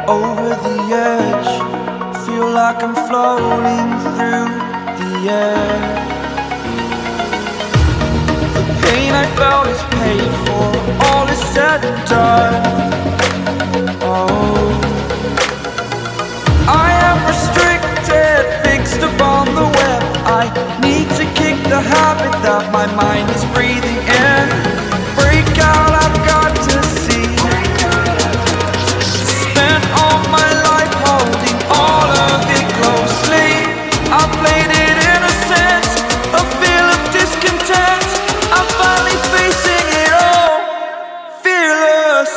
Over the edge, feel like I'm floating through the air. The pain I felt is paid for, all is said and done. Oh, I am restricted, fixed upon the web. I need to kick the habit that my mind is breathing in. Break out, I've got to see. Spent all my life holding all of it closely. I played it innocent, a feel of discontent. I'm finally facing it all, fearless.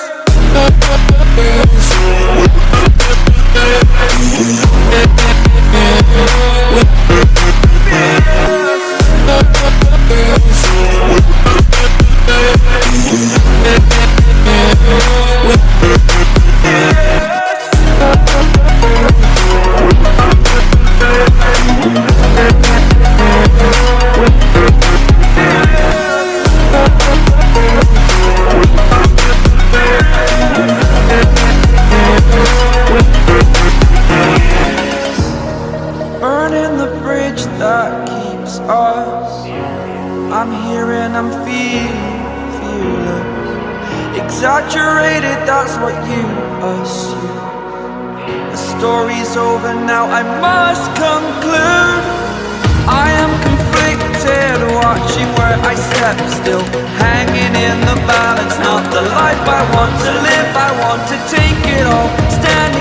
Burning the bridge that keeps us. I'm here and I'm feeling fearless. Exaggerated, that's what you assume. The story's over now, I must conclude. I am conflicted, watching where I step still, hanging in the balance. Not the life I want to live, I want to take it all. Stand